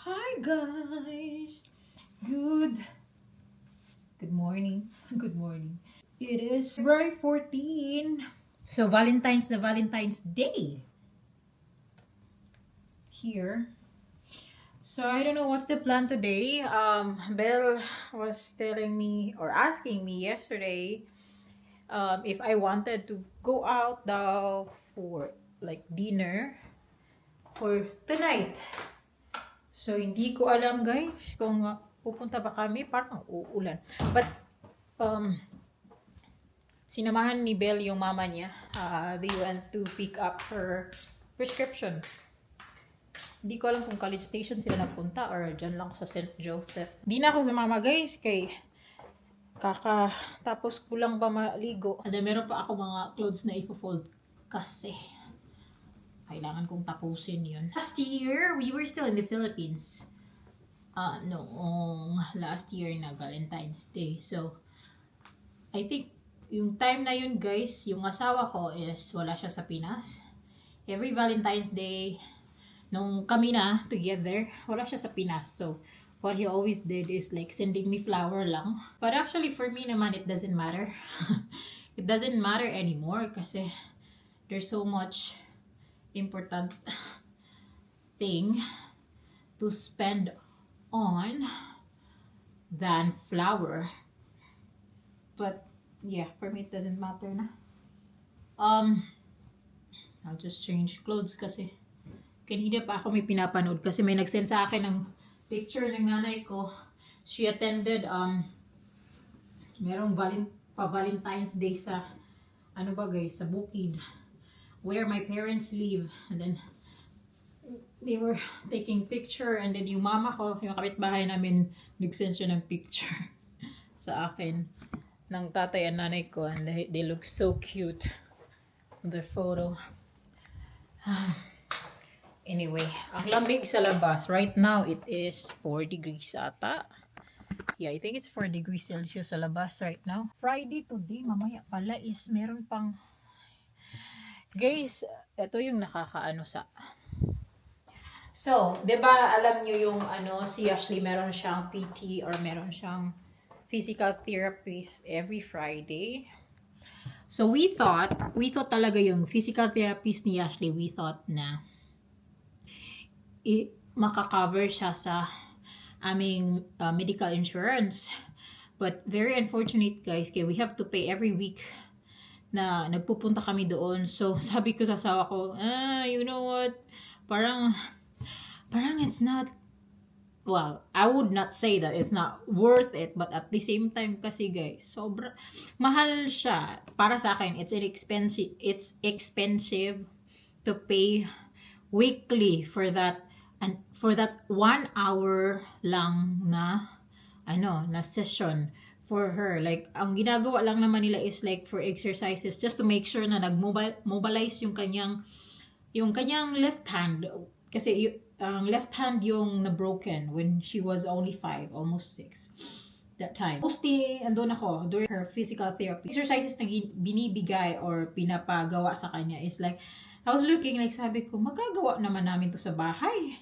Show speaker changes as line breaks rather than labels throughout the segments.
Hi guys. Good morning. Good morning. It is February 14. So Valentine's Day here. So I don't know what's the plan today. Belle was telling me or asking me yesterday if I wanted to go out daw for like dinner for tonight. So, hindi ko alam guys kung pupunta ba kami. Parang uulan. But, sinamahan ni Belle yung mama niya. They went to pick up her prescription. Hindi ko alam kung College Station sila napunta or dyan lang sa St. Joseph. Di na ako sumama guys kay tapos kulang pa maligo. And then meron pa ako mga clothes na i-fold kasi kailangan kong tapusin yun. Last year, we were still in the Philippines. Noong last year na Valentine's Day. So, I think, yung time na yun guys, yung asawa ko is wala siya sa Pinas. Every Valentine's Day, nung kami na together, wala siya sa Pinas. So, what he always did is like sending me flower lang. But actually, for me naman, it doesn't matter. It doesn't matter anymore kasi there's so much important thing to spend on than flower. But yeah, for me it doesn't matter na. I'll just change clothes kasi kanina pa ako may pinapanood kasi may nag-send sa akin ng picture ng nanay ko. She attended merong Valentine's Day sa ano ba guys, sa Bukid where my parents live, and then they were taking picture, and then yung mama ko, yung kapitbahay namin, nag-send siya ng picture sa akin ng tatay and nanay ko, and they look so cute in their photo. Anyway, ang lamig sa labas. Right now, it is 4 degrees ata. Yeah, I think it's 4 degrees Celsius sa labas right now. Friday today, mamaya pala is meron pang guys, ito yung nakakaano sa So, 'di ba alam niyo yung si Ashley meron siyang PT or meron siyang physical therapist every Friday. So, we thought talaga yung physical therapist ni Ashley, we thought na makakover siya sa aming medical insurance. But very unfortunate guys, kaya we have to pay every week na nagpupunta kami doon. So, sabi ko sa asawa ko, you know what? Parang it's not, well, I would not say that it's not worth it, but at the same time kasi guys, sobra, mahal siya. Para sa akin, it's expensive to pay weekly for that, and for that 1 hour lang na, na session for her. Like, ang ginagawa lang naman nila is like for exercises just to make sure na nag-mobilize yung kanyang left hand. Kasi ang left hand yung na-broken when she was only 5, almost 6 that time. Mostly, andun ako during her physical therapy. Exercises na binibigay or pinapagawa sa kanya is like, I was looking like, sabi ko, magagawa naman namin to sa bahay.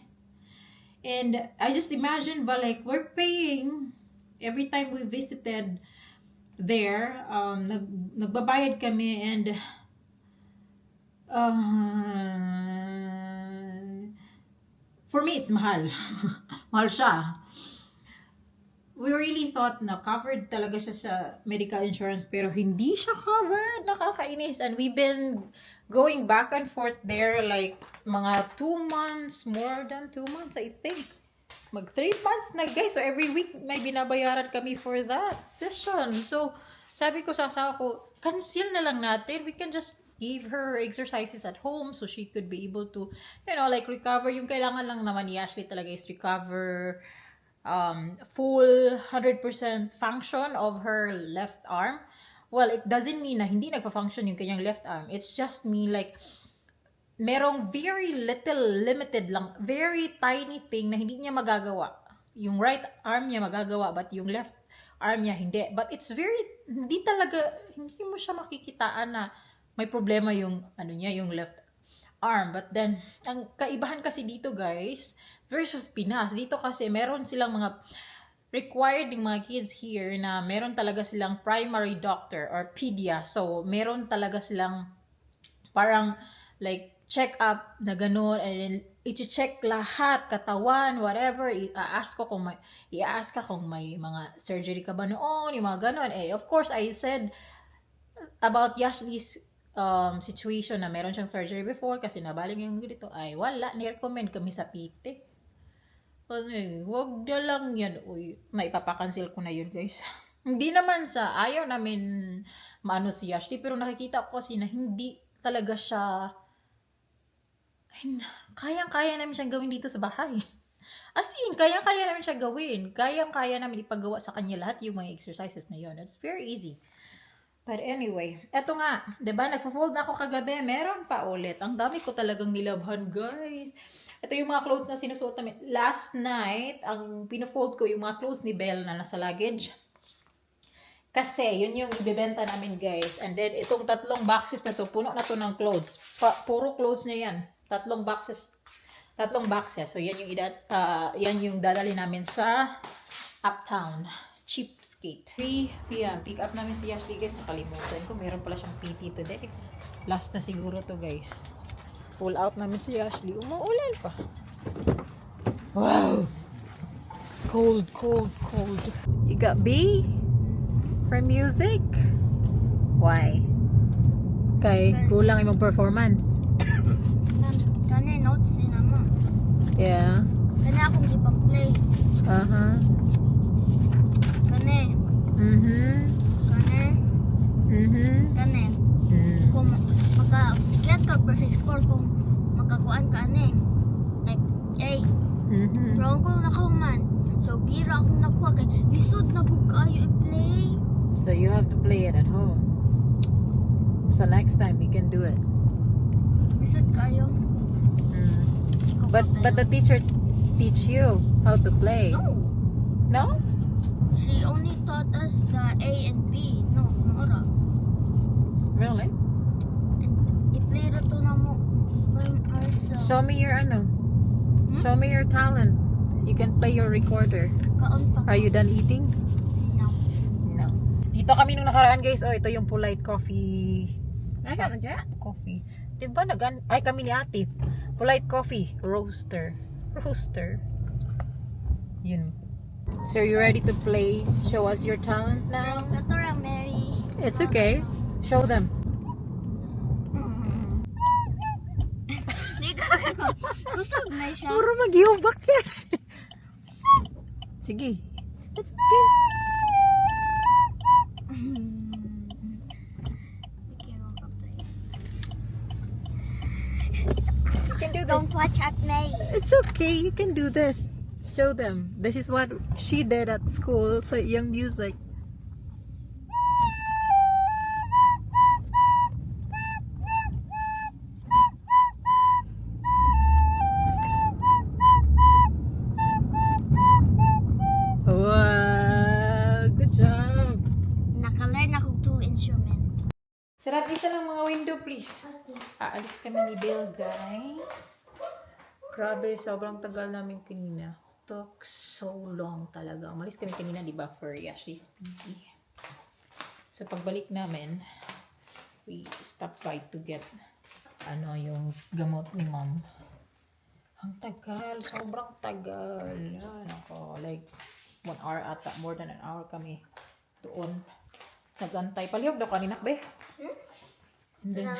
And I just imagine, but like, we're paying every time we visited there, nagbabayad kami, and for me, it's mahal. Mahal siya. We really thought na covered talaga siya sa medical insurance, pero hindi siya covered. Nakakainis. And we've been going back and forth there like mga 2 months, more than 2 months, I think. Mag 3 months na guys. So every week may binabayaran kami for that session. So sabi ko sa asawa ko, cancel na lang natin. We can just give her exercises at home so she could be able to, like recover. Yung kailangan lang naman ni Ashley talaga is recover full 100% function of her left arm. Well, it doesn't mean na hindi nagpa-function yung kanyang left arm. It's just me like merong very little, limited lang, very tiny thing na hindi niya magagawa. Yung right arm niya magagawa, but yung left arm niya hindi. But it's very, hindi mo siya makikitaan na may problema yung, yung left arm. But then, ang kaibahan kasi dito guys, versus Pinas. Dito kasi meron silang mga required ng mga kids here na meron talaga silang primary doctor or pedia. So, meron talaga silang parang like check up na ganun, and then i-check lahat, katawan, whatever. I-ask ka kung may mga surgery ka ba noon, yung mga ganun. Eh, of course, I said about Yashli's situation na meron siyang surgery before kasi nabaling yung dito. Ay, wala. Ni-recommend kami sa PT. Ano wag na lang yan. Uy, naipapakancel ko na yun, guys. Hindi naman sa ayaw namin maano si Ashley, pero nakikita ko kasi na hindi talaga siya, ay, kayang-kaya namin siyang gawin dito sa bahay. As in, kayang-kaya namin siya gawin. Kayang-kaya namin ipagawa sa kanya lahat yung mga exercises na yun. It's very easy. But anyway, eto nga, 'di ba? Nagfo-fold na ako kagabi, meron pa ulit. Ang dami ko talagang nilabhan, guys. Ito yung mga clothes na sinusuot namin. Last night, ang pino-fold ko yung mga clothes ni Belle na nasa luggage. Kasi, yun yung ibebenta namin, guys. And then, itong 3 boxes na to, puno na to ng clothes. Puro clothes na yan. 3 boxes. 3 boxes. So, yan yung dadali namin sa Uptown. Cheapskate. 3 p.m. Pick up namin si Ashley, guys. Nakalimutan ko. Meron pala siyang PT today. Last na siguro to, guys. Pull out namin si Ashley. Umuulan pa. Wow! Cold, cold, cold. You got B? For music? Why? Kay kulang imong performance.
Kani notes ni naman.
Yeah.
Kani akong gipag-play.
Uh-huh.
Kani.
Mhm.
Kani.
Mhm.
Kani. Kung maka-get ka perfect score kung makakuan ka ani. Like A.
Mhm.
Pero kung nakahuman. So, bira akong nakuha kay lisod na bug kayo i-play.
So you have to play it at home. So next time you can do it.
Lisod kayo.
Mm.
Di ko
But
pa
the teacher teach you how to play.
No.
No?
She only taught us the A and B. No, mura.
Really?
And i-play ra to na mo. Ourselves.
Show me your ano. Show me your talent. You can play your recorder.
Kaon pa.
Are you done eating?
No.
No. Dito kami nung nakaraan, guys. Oh, ito yung Polite Coffee.
Nasa mo dyan?
Coffee. Diba ay kami ni ate. Polite Coffee. Roaster. Yun. So you ready to play? Show us your talent now?
Ito ra, Mary.
It's okay. Show them.
Di ko kusog na siya.
Puro mag-iubak, yes. Sige. It's okay. You can do this.
Don't watch at me.
It's okay. You can do this. Show them. This is what she did at school. So yung music. Wow! Good job.
Naka-learn ako 2 instrument.
Sarap isa ng mga window, please. Aalis kami ni Bill, guys. Grabe, sobrang tagal namin kanina. Took so long talaga. Umalis kami kanina, di ba, for Ashley's PT. So, pagbalik namin, we stopped by to get yung gamot ni mom. Ang tagal, sobrang tagal. Ako, like 1 hour ata, more than an hour kami doon. Nagantay. Palihog daw kanina, be. And then,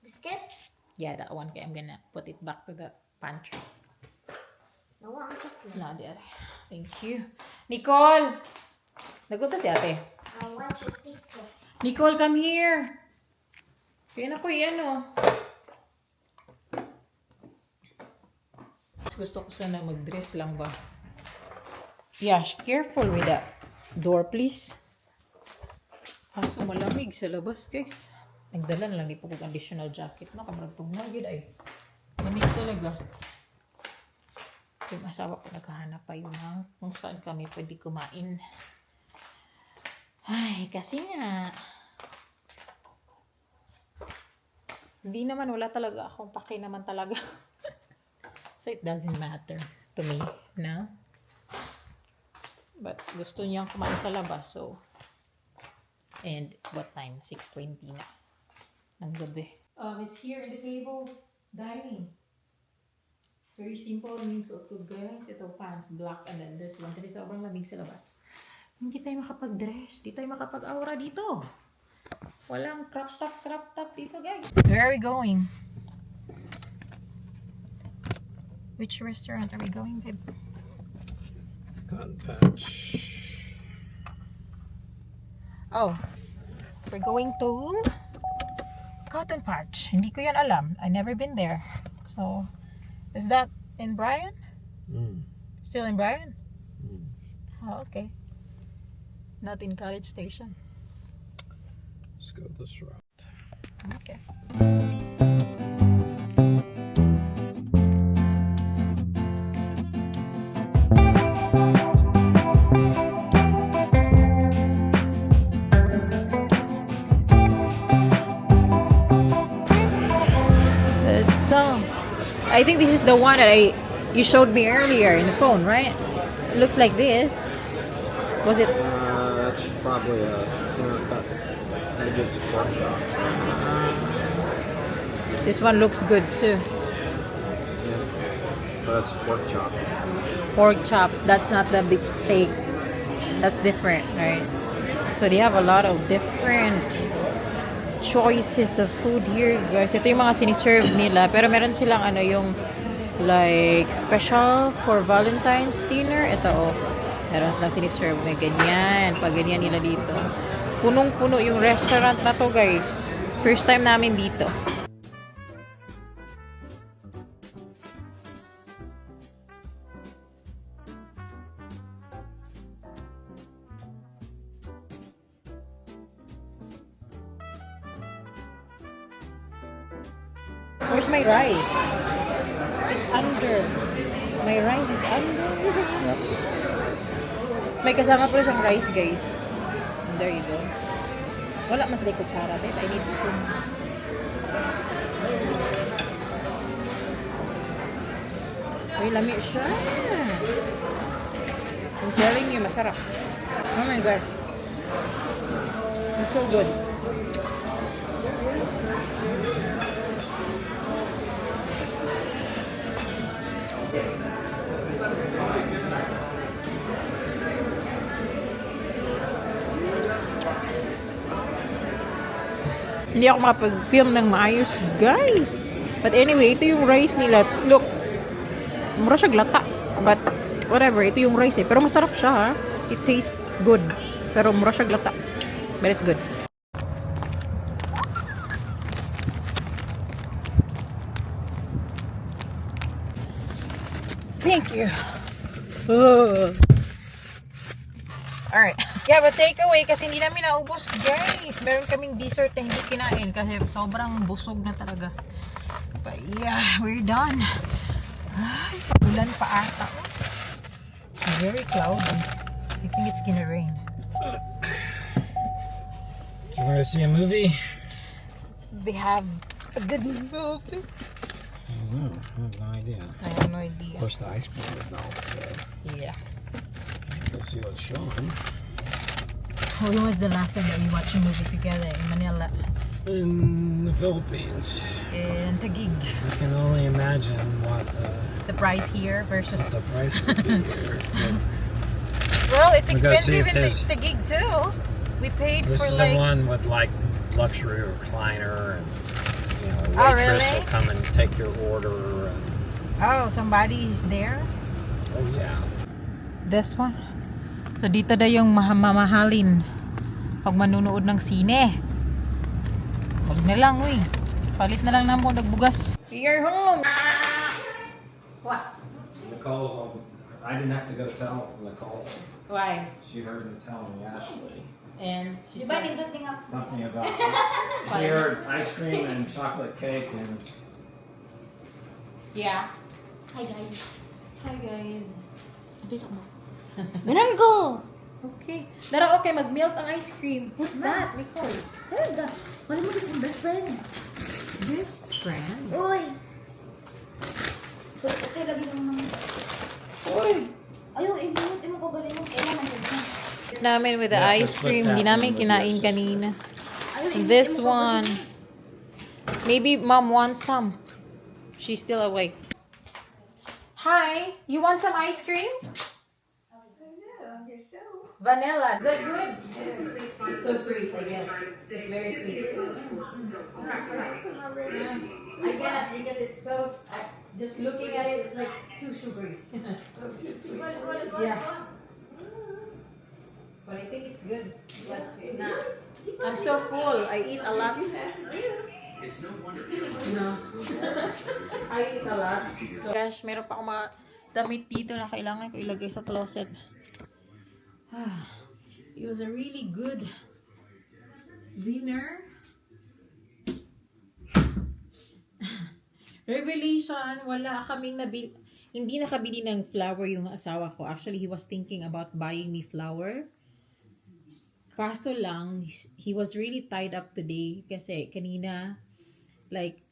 Biscuit?
yeah, that one. Okay, I'm gonna put it back to the pantry.
Nawa ang chocolate.
No, there. Thank you. Nicole! Nagunta si ate.
I want your picture.
Nicole, come here. Kaya na ko yan, oh. Gusto ko sana mag-dress lang ba? Yeah, careful with that door, please. Kaso malamig sa labas, guys. Nagdala na lang di po kong additional jacket. Nakamarag tugmag yun ay. Lamig talaga. Yung asawa ko naghahanap pa yun kung saan kami pwede kumain. Ay, kasi nga hindi naman, wala talaga akong pake naman talaga So it doesn't matter to me, no? But gusto niyang kumain sa labas, so. And what time? 6:20 na. Ng gabi. It's here in the table. Dining. Very simple yung suot ko, guys. Ito, pants, black, and then this one. Kasi sobrang lamig sa labas. Hindi tayo makapag-dress. Hindi tayo makapag-aura dito. Walang crop top dito, guys. Where are we going? Which restaurant are we going, babe?
Cotton Patch.
Oh, we're going to Cotton Patch. Hindi ko yan alam. I never been there. So, is that in Bryan? Still in Bryan? Oh, okay. Not in College Station.
Let's go this route.
Okay. I think this is the one that you showed me earlier in the phone, right? It looks like this. Was it?
That's probably a center cut. Maybe it's a pork chop.
This one looks good too.
Yeah. So that's a pork chop.
Pork chop. That's not the big steak. That's different, right? So they have a lot of different choices of food here, guys. Ito yung mga siniserve nila. Pero meron silang ano yung like special for Valentine's dinner. Ito oh. Meron silang siniserve na ganyan. Pag ganyan nila dito. Punong-puno yung restaurant na to, guys. First time namin dito. Where's my rice? It's under. My rice is under. May kasama po siyang rice, guys. And there you go. Wala mas di kutsara, babe. I need spoon. Uy, lami siya. I'm telling you, masarap. Oh my God. It's so good. Hindi ako makapag-film ng maayos, guys. But anyway, ito yung rice nila. Look, mura siya glata. But whatever, ito yung rice eh. Pero masarap siya, ha. It tastes good. Pero mura siya glata. But it's good. Thank you. Oh. Alright. Yeah, but takeaway kasi hindi namin naubos, guys. Meron kaming dessert na hindi kinain kasi sobrang busog na talaga. But yeah, we're done. Ay, pagulan pa ata. It's very cloudy. I think it's gonna rain.
Do you want to see a movie?
They have a good movie.
I don't know. I have no idea.
I have no idea.
Of course, the ice cream would melt, so
Yeah.
we'll see what's showing.
When was the last time that we watched a movie together in Manila?
In the Philippines.
In Taguig.
I can only imagine what
The price here versus...
the price would be here.
Well, it's
We gotta see
expensive in
if there's-
Taguig too. We paid
This
for
is
like...
the one with like luxury recliner and
Oh,
waitress
really?
will come and take your order and
Oh, somebody is there?
oh yeah.
This one. So dito na yung mamahalin pag manunood ng sine. Wag na lang, uy. Palit na lang namo nagbugas. You're home. What?
Nicole, I didn't have to go tell Nicole.
Why?
She heard me telling Ashley
And she
Diba,
said,
nindot nga.
something about she heard ice cream and chocolate cake and
yeah.
Hi guys.
Hi guys.
Besok mo. Ganan ko!
Okay. Dara okay, mag-melt ang ice cream. Who's that, Nicole?
Saan ka? Wala mo yung best friend.
Best friend?
Uy! Okay, lagi naman naman.
Oy!
Ayaw, ibinut mo ko galing mo. Kailangan yun.
Namin with the
Yeah,
ice
just
cream.
put
Hindi
that
namin
one with
kinain
your
kanina.
Ayaw, ibinut
This
mo ko
one.
galing.
Maybe mom wants some. She's still awake. Hi, you want some ice cream? Vanilla. Is that good? It's so sweet, I guess. It's very sweet. I get it because it's so. Just looking at it, it's like too sugary. Yeah. But I think it's good. But nah. I'm so full. I eat a lot. No. I eat a lot. So, gosh, meron pa akong mga damit dito na kailangan ko ilagay sa closet. It was a really good dinner. Revelation, wala kaming hindi nakabili ng flower yung asawa ko. Actually, he was thinking about buying me flower. Kaso lang, he was really tied up today kasi kanina, like,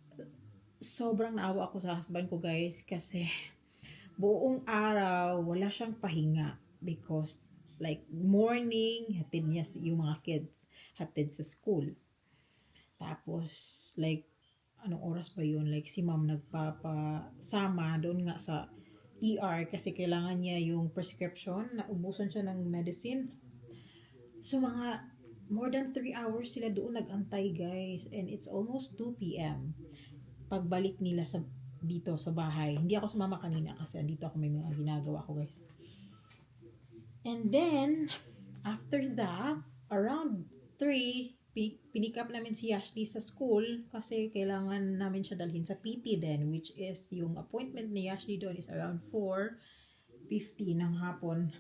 sobrang naawa ako sa husband ko, guys, kasi buong araw, wala siyang pahinga because, like, morning, hatid niya yung mga kids, hatid sa school. Tapos, like, anong oras ba yun? Like, si ma'am nagpapasama doon nga sa ER kasi kailangan niya yung prescription, naubusan siya ng medicine. So, mga more than 3 hours sila doon nag-antay, guys. And it's almost 2 p.m. Pagbalik nila dito sa bahay. Hindi ako sumama kanina kasi andito ako may mga ginagawa ko, guys. And then, after that, around 3, pinick up namin si Ashley sa school kasi kailangan namin siya dalhin sa PT then, which is yung appointment ni Ashley doon is around 4:50 ng hapon.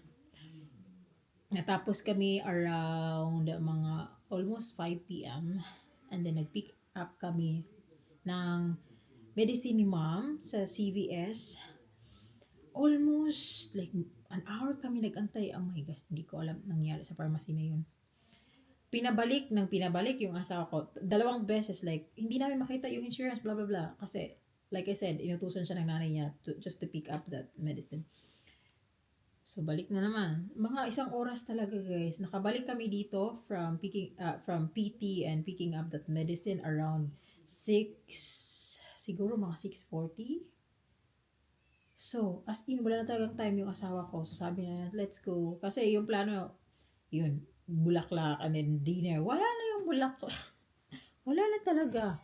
Natapos kami around mga almost 5 p.m. and then nag-pick up kami ng medicine ni mom sa CVS. Almost like an hour kami nag-antay. Oh my gosh, hindi ko alam nangyari sa pharmacy na yun. Pinabalik yung asawa ko. 2 beses, like, hindi namin makita yung insurance, blah, blah, blah. Kasi, like I said, inutusan siya ng nanay niya just to pick up that medicine. So, balik na naman. Mga 1 oras talaga, guys. Nakabalik kami dito from PT and picking up that medicine around 6, siguro mga 6:40. So, as in, wala na talagang time yung asawa ko. So, sabi na, let's go. Kasi yung plano, yun, bulaklak and then dinner. Wala na yung bulaklak. Wala na talaga.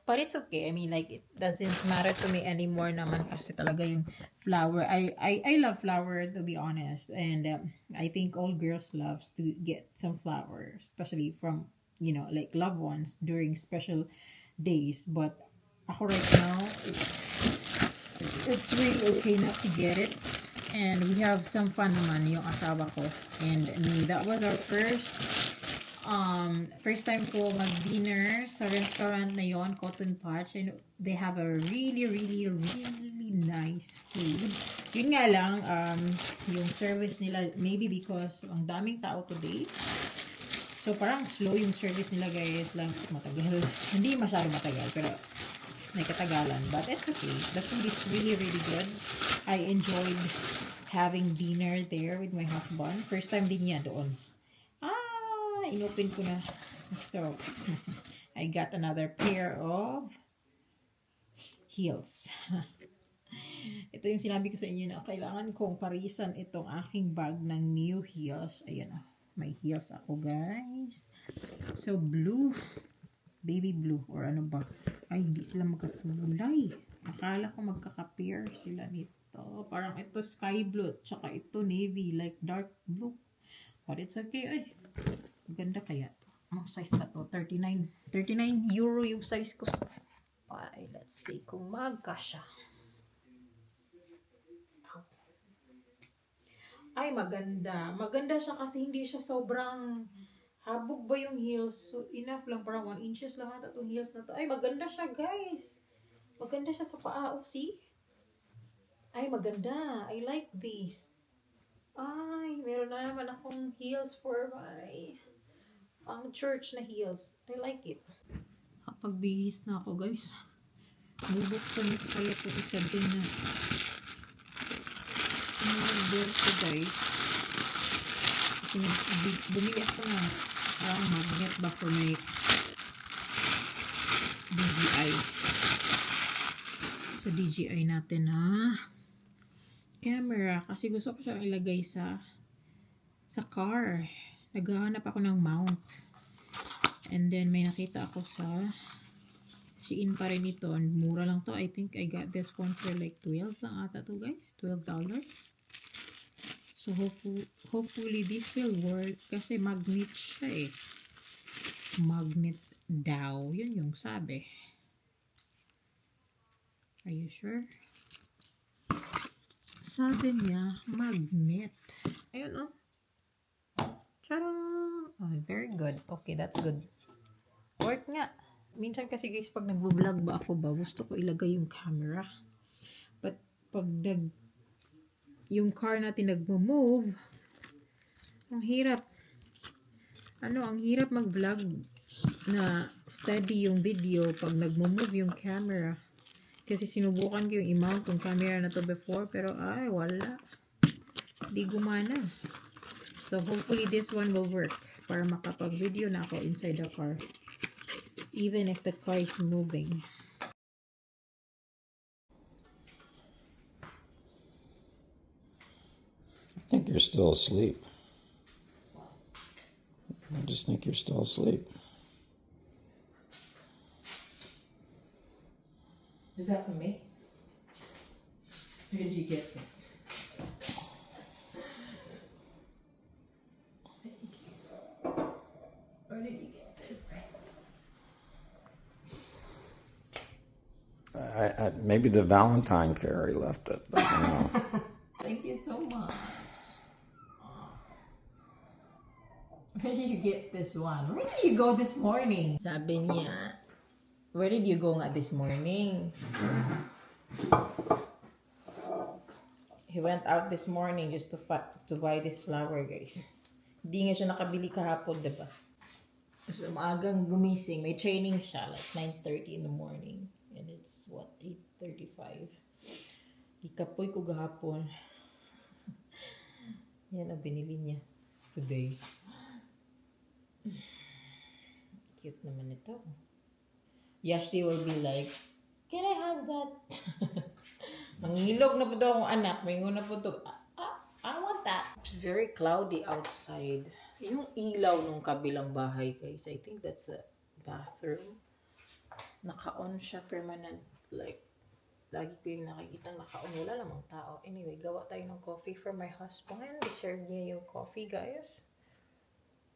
But it's okay. I mean, like, it doesn't matter to me anymore naman kasi talaga yung flower. I love flower, to be honest. And I think all girls loves to get some flowers, especially from, like loved ones during special days. But ako right now, it's really okay not to get it. And we have some fun naman yung asawa ko and me. That was our first time ko mag-dinner sa restaurant na yon, Cotton Patch, and they have a really, really, really nice food. Yun nga lang, yung service nila, maybe because ang daming tao today, so parang slow yung service nila, guys, lang matagal. Hindi masyado matagal, pero may katagalan, but it's okay. The food is really, really good. I enjoyed having dinner there with my husband. First time din niya doon. Inopen ko na. So, I got another pair of heels. Ito yung sinabi ko sa inyo na kailangan kong parisan itong aking bag ng new heels. Ayan, may heels ako, guys. So, blue. Baby blue or ano ba? Ay, hindi sila magkakulay. Akala ko magkaka-pair sila nito. Parang ito sky blue, tsaka ito navy, like dark blue. But it's okay. Ay, maganda kaya. Anong size na to? 39 euro yung size ko. Ay, let's see kung magkasya. Ay, maganda. Maganda siya kasi hindi siya sobrang habog ba yung heels? So, enough lang. Parang 1 inches lang ata itong heels na to. Ay, maganda siya, guys. Maganda siya sa paa. Oh, see? Ay, maganda. I like this. Ay, meron na naman akong heels for my church na heels. I like it. Kapag bihis na ako, guys. Bubuksan ko pala po isa din na order ko guys. Kasi bumili ako ng magnet ba for my DJI. Sa DJI natin na camera. Kasi gusto ko siyang ilagay sa car. Naghahanap ako ng mount. And then may nakita ako sa Shein pa rin ito. Mura lang to. I think I got this one for like 12 lang ata to guys. $12. So hopefully this will work. Kasi magnet siya eh. Magnet daw. Yun yung sabi. Are you sure? Sabi niya, magnet. Ayun oh. Charang! Oh, very good. Okay, that's good. Work nga. Minsan kasi guys, pag nagbo-vlog ba ako ba, gusto ko ilagay yung camera. But pag yung car natin nagmo-move, ang hirap. Ang hirap mag-vlog na steady yung video pag nagmo-move yung camera. Kasi sinubukan ko yung i-mount yung camera na to before, pero ay, wala. Di gumana. So hopefully this one will work para makapag-video na ako inside the car. Even if the car is moving.
I think you're still asleep. I just think you're still asleep.
Is that for me? Where did you get this? Where did you get this?
Maybe the Valentine fairy left it, but you know.
Thank you so much. Where did you get this one? Where did you go this morning? Sabi niya, where did you go nga this morning? He went out this morning just to buy this flower, guys. Hindi nga siya nakabili kahapon, diba? So, maagang gumising. May training siya, like 9:30 in the morning. And it's, 8:35. Ikapoy ko gahapon. Yan ang binili niya today. Cute naman ito. Yashti will be like, can I have that? Mangilog na po daw akong anak. Mayroon na po ito. I want that. It's very cloudy outside. Yung ilaw nung kabilang bahay, guys. I think that's a bathroom. Naka-on siya permanent. Like, lagi ko yung nakikita naka-on. Wala namang tao. Anyway, gawa tayo ng coffee for my husband. Deserve niya yung coffee, guys.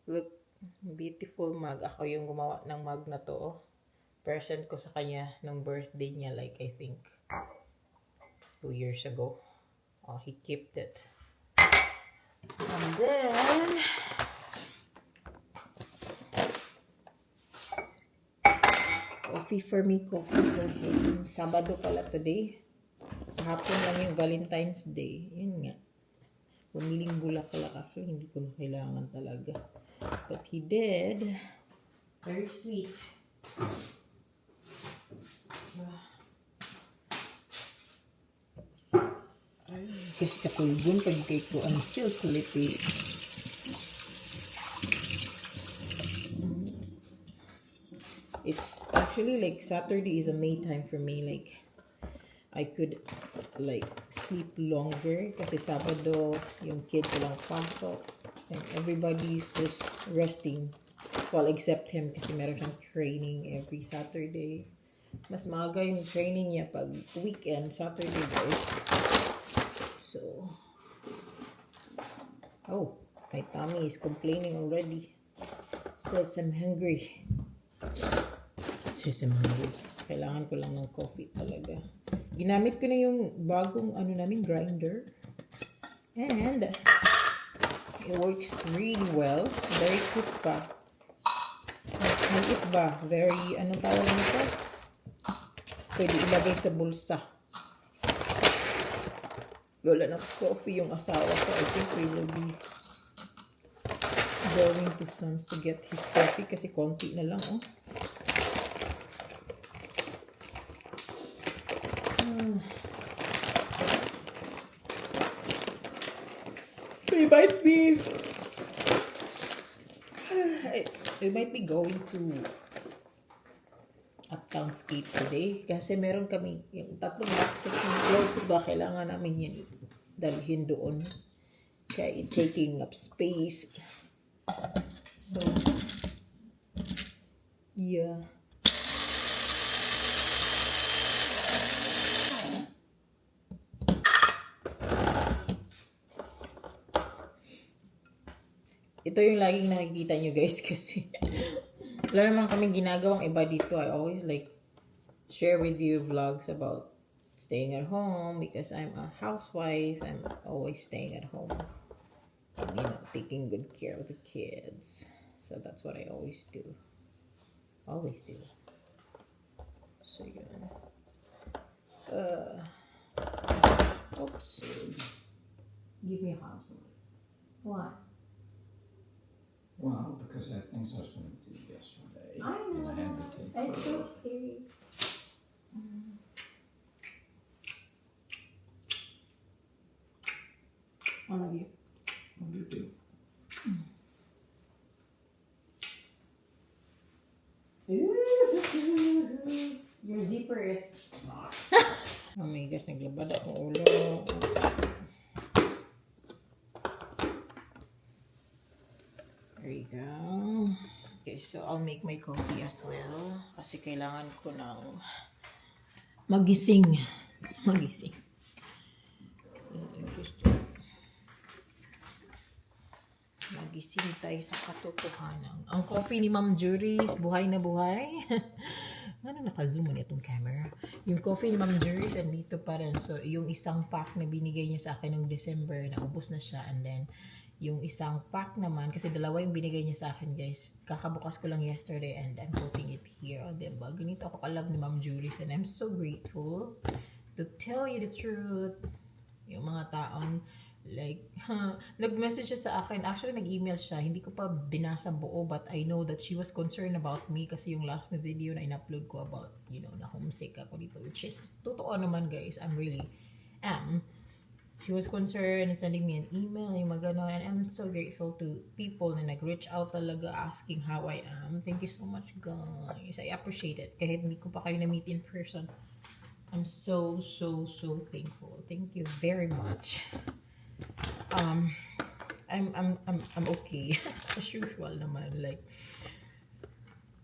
Look, beautiful mug. Ako yung gumawa ng mug na to. Present ko sa kanya nung birthday niya, like I think 2 years ago. Oh, he kept it. And then coffee for me, coffee for him. Sabado pala today. Kahapon lang yung Valentine's Day. Yun nga. Pumiling bulaklak. Actually, hindi ko na kailangan talaga. But he did. Very sweet. Kasi katulgon pag kay ko, I'm still sleepy. It's actually like Saturday is a May time for me. Like, I could like sleep longer kasi Sabado yung kids walang pasok and everybody's just resting. Well, except him kasi meron siyang training every Saturday. Mas maaga yung training niya pag weekend, Saturday guys. So, oh, my tummy is complaining already. Says I'm hungry. Says I'm hungry. Kailangan ko lang ng coffee talaga. Ginamit ko na yung bagong namin grinder. And it works really well. Very quick pa. Maliit ba? Very, anong tawag nito? Pwede ilagay sa bulsa. Wala na coffee yung asawa ko. I think we will be going to Sam's to get his coffee kasi konti na lang, oh. We might be we might be going to Uptown Skate today kasi meron kami yung 3 boxes ng clothes ba kailangan namin yan dalhin doon kaya taking up space, so yeah. Ito yung laging nakikita nyo guys kasi wala naman kaming ginagawang iba dito. I always like share with you vlogs about staying at home because I'm a housewife. I'm always staying at home and taking good care of the kids. So that's what I always do. Always do. So yun. Oops. Give me a password. What?
Well, because I had things I was going to do yesterday.
I know.
And I had to take
It's
photos.
okay. I love you.
What do you do?
Your zipper is... Oh my gosh, naglabad ako ulo. There you go. Okay, so I'll make my coffee as well. Kasi kailangan ko ng magising. Magising. Magising tayo sa katotohanan. Ang coffee ni Ma'am Juris, buhay na buhay. Ano naka-zoom na itong camera? Yung coffee ni Ma'am Juris, andito pa rin. So, yung isang pack na binigay niya sa akin noong December, naubos na siya. And then, yung isang pack naman, kasi dalawa yung binigay niya sa akin, guys. Kakabukas ko lang yesterday and I'm putting it here. O, diba? Ganito ako kalab ni Ma'am Juris and I'm so grateful to tell you the truth. Yung mga taong like, nag-message siya sa akin. Actually, nag-email siya. Hindi ko pa binasa buo, but I know that she was concerned about me kasi yung last na video na in-upload ko about, na homesick ako dito. Which is, totoo naman, guys. I'm really am. She was concerned and sending me an email, yung mga ganon. And I'm so grateful to people na nag-reach out talaga asking how I am. Thank you so much, guys. I appreciate it. Kahit hindi ko pa kayo na-meet in person. I'm so thankful. Thank you very much. I'm okay. As usual naman. Like,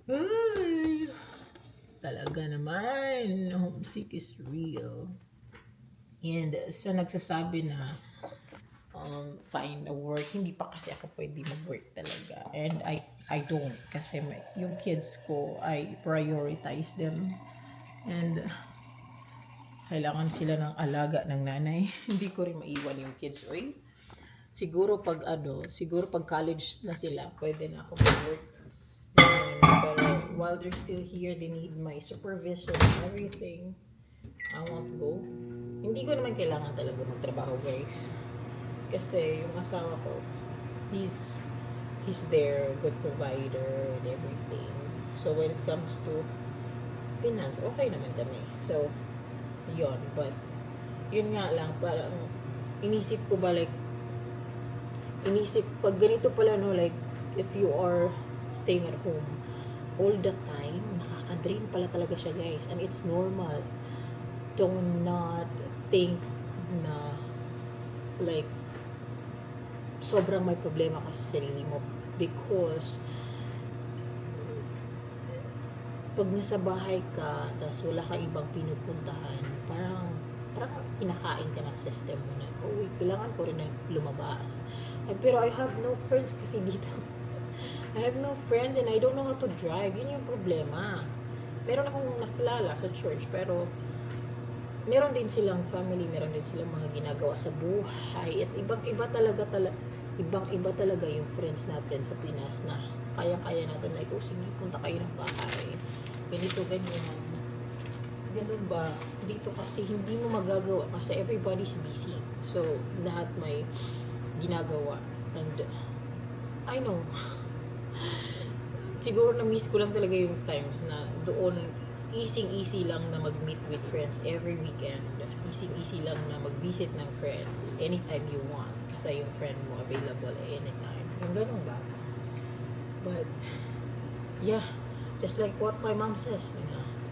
ay, talaga naman. Homesick is real. And so nagsasabi na find a work. Hindi pa kasi ako pwede mag-work talaga. And I don't. Kasi yung kids ko, I prioritize them. And kailangan sila ng alaga ng nanay. Hindi ko rin maiwan yung kids. Uy, siguro pag college na sila, pwede na ako mag-work. Pero while they're still here, they need my supervision and everything. I won't go. Hindi ko naman kailangan talaga magtrabaho, guys. Kasi yung asawa ko, he's there, good provider and everything. So when it comes to finance, okay naman kami. So, yun. But, yun nga lang, parang inisip ko ba, like, pag ganito pala, no, like, if you are staying at home all the time, nakaka-drain pala talaga siya, guys. And it's normal. Do not think na, like, sobrang may problema ka sa sarili mo. Because, pag nasa bahay ka, tas wala ka ibang pinupuntahan, parang kinakain ka ng system mo na, oh, kailangan ko rin na lumabas. Pero I have no friends kasi dito. I have no friends and I don't know how to drive. Yun yung problema. Meron akong nakilala sa church, pero meron din silang family, meron din silang mga ginagawa sa buhay. At ibang-iba talaga yung friends natin sa Pinas na kaya-kaya natin, like, oh, sige, punta kayo ng bahay. Ganito, ganyan. Ganun ba? Dito kasi hindi mo magagawa kasi everybody's busy. So, lahat may ginagawa. And, I know. Siguro na-miss ko lang talaga yung times na doon, easy lang na mag-meet with friends every weekend. Easy lang na mag-visit ng friends anytime you want. basta yung friend mo available anytime. Yung ganun ba? But, yeah, just like what my mom says,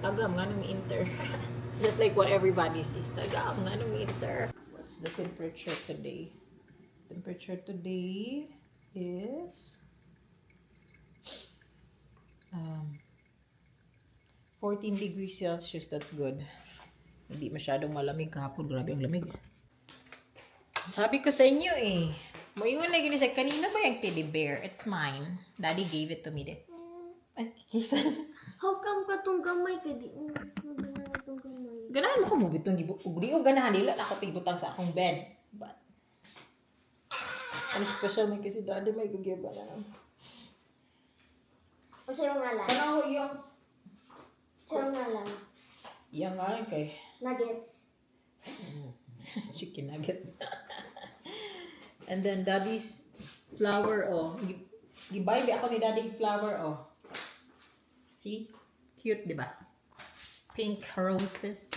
tagam nga nung inter. Just like what everybody says, tagam nga nung inter. What's the temperature today? Temperature today is 14 degrees Celsius. That's good. Hindi masyadong malamig kahapon. Grabe ang lamig. Sabi ko sa inyo eh. Moingon na gini siya. Kanina ba yung teddy bear? It's mine. Daddy gave it to me. Ay, kikisan.
How come ka tong gamay ka di? Ganahan itong gamay.
Ganahan mo ko mo bitong ugli o ganahan nila na ako tigbutang sa akong bed. But, ang special may kasi daddy may gugiba na.
O sa'yo nga lang.
Ano yung
Sa'yo nga lang.
yung nga lang kay
Nuggets.
chicken nuggets. And then daddy's flower oh. Gibay bi ako ni daddy flower oh. See? Cute, di ba? Pink roses.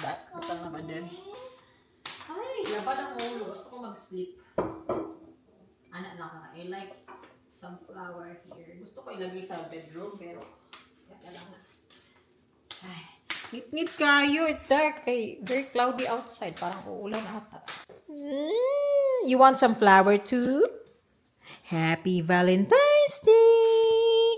But, ito nga ba din? Ay, laban ang ulo. Gusto ko mag-sleep. Anak lang ka. I like some flower here. Gusto ko ilagay sa bedroom, pero yan lang na. Ay, ngit-ngit kayo. It's dark. Ay, very cloudy outside. Parang uulan ata. You want some flower too? Happy Valentine's Day!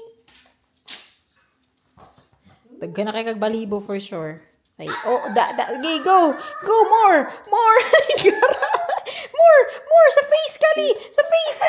Tagka na kay kagbalibo for sure. Ay, oh, okay, go! Go, more! More! More! More! Sa face, Kali! Sa face!